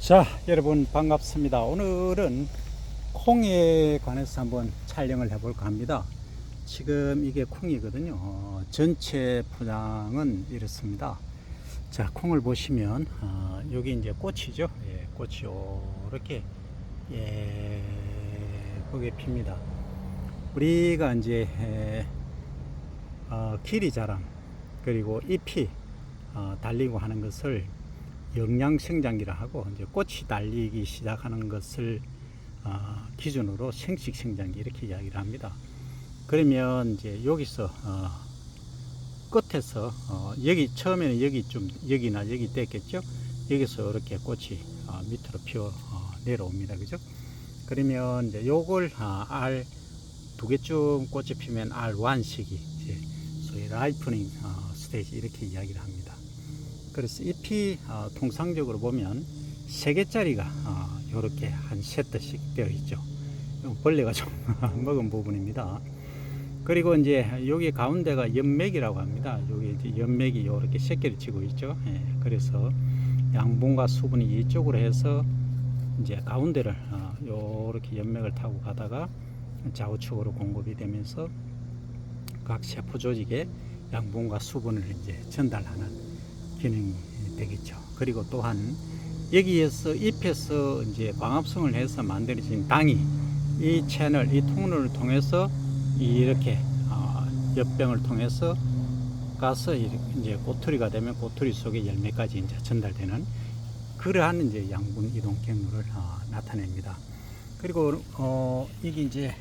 자, 여러분 반갑습니다. 오늘은 콩에 관해서 한번 촬영을 해볼까 합니다. 지금 이게 콩이거든요. 전체 포장은 이렇습니다. 자, 콩을 보시면 여기 이제 꽃이죠. 예, 꽃이 이렇게 예쁘게 핍니다. 우리가 이제 길이 자람 그리고 잎이 달리고 하는 것을 영양생장기라 하고, 이제 꽃이 달리기 시작하는 것을 기준으로 생식생장기 이렇게 이야기를 합니다. 그러면 이제 여기서 끝에서 여기 처음에는 여기나 여기 뗐겠죠. 여기서 이렇게 꽃이 밑으로 피어 내려옵니다. 그죠? 그러면 이제 요걸 알 두 개쯤 꽃이 피면 R1 시기, 이제 소위 라이프닝 스테이지 이렇게 이야기를 합니다. 그래서 잎이 통상적으로 보면 3개짜리가 이렇게 한 세트씩 되어 있죠. 벌레가 좀 먹은 부분입니다. 그리고 이제 여기 가운데가 연맥이라고 합니다. 여기 이제 연맥이 이렇게 새끼를 치고 있죠. 예, 그래서 양분과 수분이 이쪽으로 해서 이제 가운데를 이렇게 연맥을 타고 가다가 좌우측으로 공급이 되면서 각 세포 조직에 양분과 수분을 이제 전달하는 기능이 되겠죠. 그리고 또한 여기에서 잎에서 이제 광합성을 해서 만들어진 당이 이 채널, 이 통로를 통해서 이렇게 엽병을 통해서 가서 이제 꼬투리가 되면 꼬투리 속에 열매까지 이제 전달되는 그러한 이제 양분 이동 경로를 나타냅니다. 그리고 이게 이제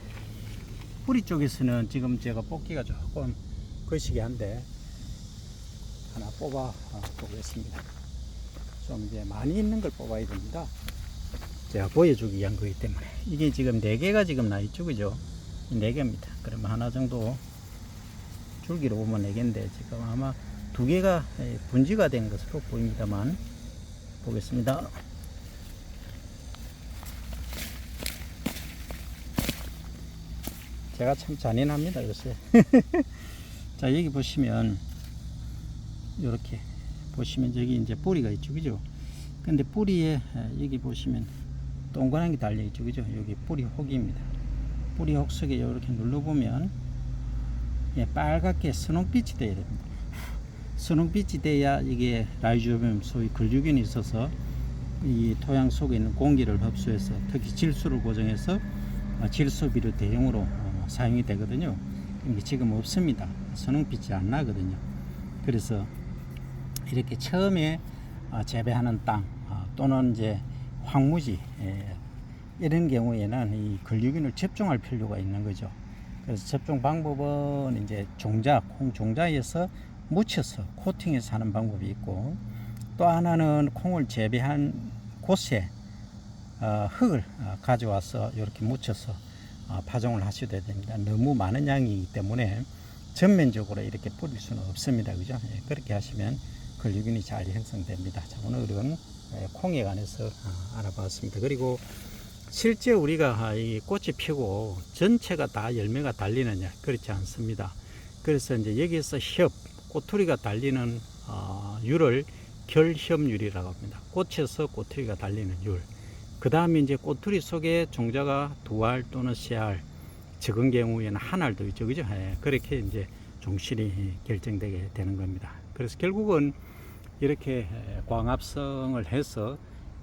뿌리 쪽에서는 지금 제가 뽑기가 조금 거시기 한데 하나 뽑아 보겠습니다. 좀 이제 많이 있는 걸 뽑아야 됩니다. 제가 보여주기 위한 거기 때문에. 이게 지금 4개가 지금 나 있죠, 그죠? 4개입니다. 그러면 하나 정도 줄기로 보면 4개인데 지금 아마 2개가 분지가 된 것으로 보입니다만, 보겠습니다. 제가 참 잔인합니다, 요새. 자, 여기 보시면 이렇게 보시면 여기 이제 뿌리가 있죠, 그죠? 근데 뿌리에 여기 보시면 동그란 게 달려 있죠, 그죠? 여기 뿌리 혹입니다. 뿌리 혹 속에 이렇게 눌러보면 빨갛게 선홍빛이 돼야 됩니다. 선홍빛이 돼야 이게 라이조비움, 소위 근류균이 있어서 이 토양 속에 있는 공기를 흡수해서 특히 질소를 고정해서 질소비료 대용으로 사용이 되거든요. 이게 지금 없습니다. 선홍빛이 안 나거든요. 그래서 이렇게 처음에 재배하는 땅 또는 이제 황무지 이런 경우에는 이 근류균을 접종할 필요가 있는 거죠. 그래서 접종 방법은 이제 콩 종자에서 묻혀서 코팅해서 하는 방법이 있고, 또 하나는 콩을 재배한 곳에 흙을 가져와서 이렇게 묻혀서 파종을 하셔야 됩니다. 너무 많은 양이기 때문에 전면적으로 이렇게 뿌릴 수는 없습니다. 그죠? 그렇게 하시면 근류균이 잘 형성됩니다. 자, 오늘은 콩에 관해서 알아봤습니다. 그리고 실제 우리가 이 꽃이 피고 전체가 다 열매가 달리느냐, 그렇지 않습니다. 그래서 이제 여기서 꼬투리가 달리는 율을 결협율이라고 합니다. 꽃에서 꼬투리가 달리는 율. 그 다음에 이제 꼬투리 속에 종자가 2알 또는 3알, 적은 경우에는 1알도 있죠, 그죠? 그렇게 이제 종실이 결정되게 되는 겁니다. 그래서 결국은 이렇게 광합성을 해서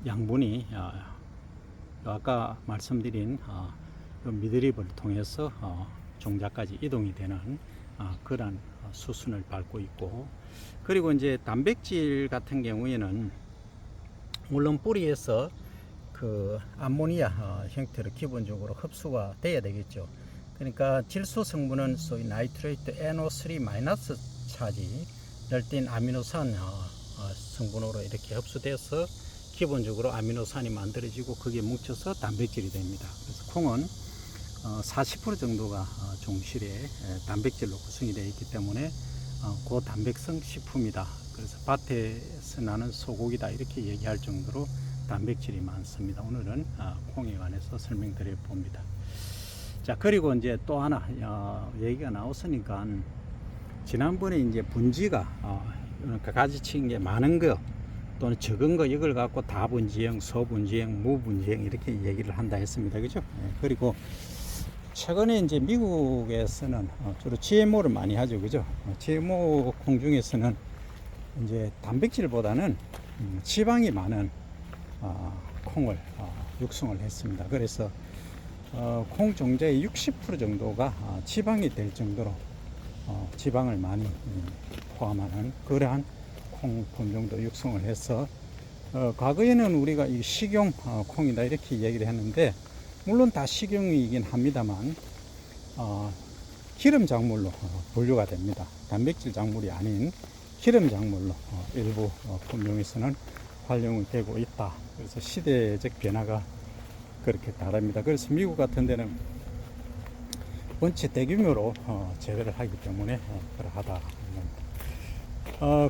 양분이 아까 말씀드린 미드립을 통해서 종자까지 이동이 되는 그런 수순을 밟고 있고, 그리고 이제 단백질 같은 경우에는 물론 뿌리에서 그 암모니아 형태로 기본적으로 흡수가 돼야 되겠죠. 그러니까 질소 성분은 소위 나이트레이트 NO3- 차지 열띤 아미노산 성분으로 이렇게 흡수돼서 기본적으로 아미노산이 만들어지고 그게 뭉쳐서 단백질이 됩니다. 그래서 콩은 40% 정도가 종실에 단백질로 구성이 되어 있기 때문에 고단백성 식품이다. 그래서 밭에서 나는 소고기다 이렇게 얘기할 정도로 단백질이 많습니다. 오늘은 콩에 관해서 설명드려 봅니다. 자, 그리고 이제 또 하나 얘기가 나왔으니까, 지난번에 이제 분지가 그러니까 가지치는 게 많은 거, 또는 적은 거 이걸 갖고 다분지형, 소분지형, 무분지형 이렇게 얘기를 한다 했습니다. 그죠? 예, 그리고 최근에 이제 미국에서는 주로 GMO를 많이 하죠. 그죠? GMO 콩 중에서는 이제 단백질보다는 지방이 많은 콩을 육성을 했습니다. 그래서 콩 종자의 60% 정도가 지방이 될 정도로 지방을 많이 포함하는 그러한 콩 품종도 육성을 해서 과거에는 우리가 이 식용 콩이다 이렇게 얘기를 했는데, 물론 다 식용이긴 합니다만 기름 작물로 분류가 됩니다. 단백질 작물이 아닌 기름 작물로 일부 품종에서는 활용이 되고 있다. 그래서 시대적 변화가 그렇게 다릅니다. 그래서 미국 같은 데는 원체 대규모로 재배를 하기 때문에 그러하다.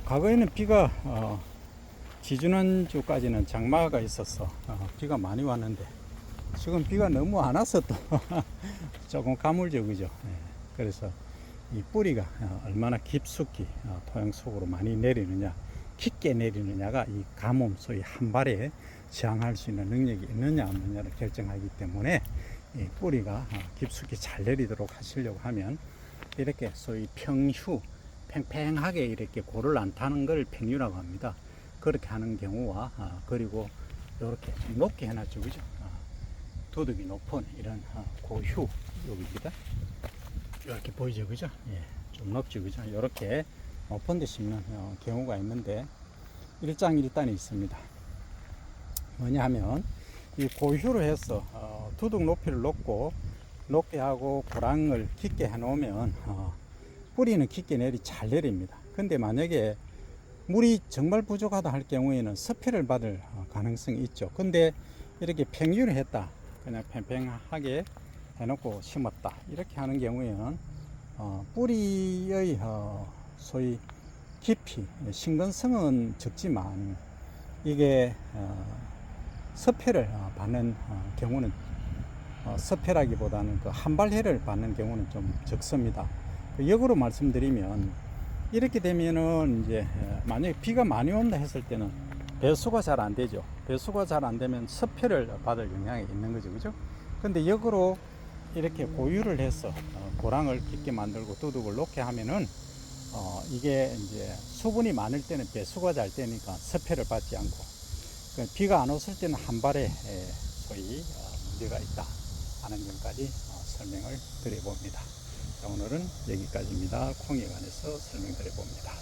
과거에는 비가 지지난주까지는 장마가 있어서 비가 많이 왔는데, 지금 비가 너무 안 와서 또 조금 가물죠. 그죠? 그래서 이 뿌리가 얼마나 깊숙이 토양 속으로 많이 내리느냐, 깊게 내리느냐가 이 가뭄, 소위 한 발에 저항할 수 있는 능력이 있느냐 없느냐를 결정하기 때문에, 이 뿌리가 깊숙이 잘 내리도록 하시려고 하면 이렇게 소위 평휴, 팽팽하게 이렇게 고를 안 타는 걸 평휴라고 합니다. 그렇게 하는 경우와 그리고 이렇게 높게 해놨죠. 그죠? 도둑이 높은 이런 고휴 여기입니다. 이렇게 보이죠. 그죠? 예, 좀 높죠. 그죠? 이렇게 높은 데 심는 경우가 있는데, 일장일단이 있습니다. 뭐냐 하면 이 고휴로 해서 두둑 높이를 높게 하고 고랑을 깊게 해 놓으면 뿌리는 깊게 잘 내립니다. 근데 만약에 물이 정말 부족하다 할 경우에는 섭해를 받을 가능성이 있죠. 근데 이렇게 평유를 했다, 그냥 팽팽하게 해놓고 심었다 이렇게 하는 경우에는 뿌리의 소위 깊이, 신근성은 적지만 이게 섭해를 받는 경우는 섭해라기보다는 그 한발해를 받는 경우는 좀 적습니다. 역으로 말씀드리면 이렇게 되면은 이제 만약에 비가 많이 온다 했을 때는 배수가 잘 안 되죠. 배수가 잘 안 되면 섭해를 받을 영향이 있는 거죠. 그죠? 근데 역으로 이렇게 고유를 해서 고랑을 깊게 만들고 두둑을 놓게 하면은 이게 이제 수분이 많을 때는 배수가 잘 되니까 섭해를 받지 않고, 비가 안 왔을 때는 한 발에 소위 문제가 있다 하는 점까지 설명을 드려봅니다. 자, 오늘은 여기까지입니다. 콩에 관해서 설명드려 봅니다.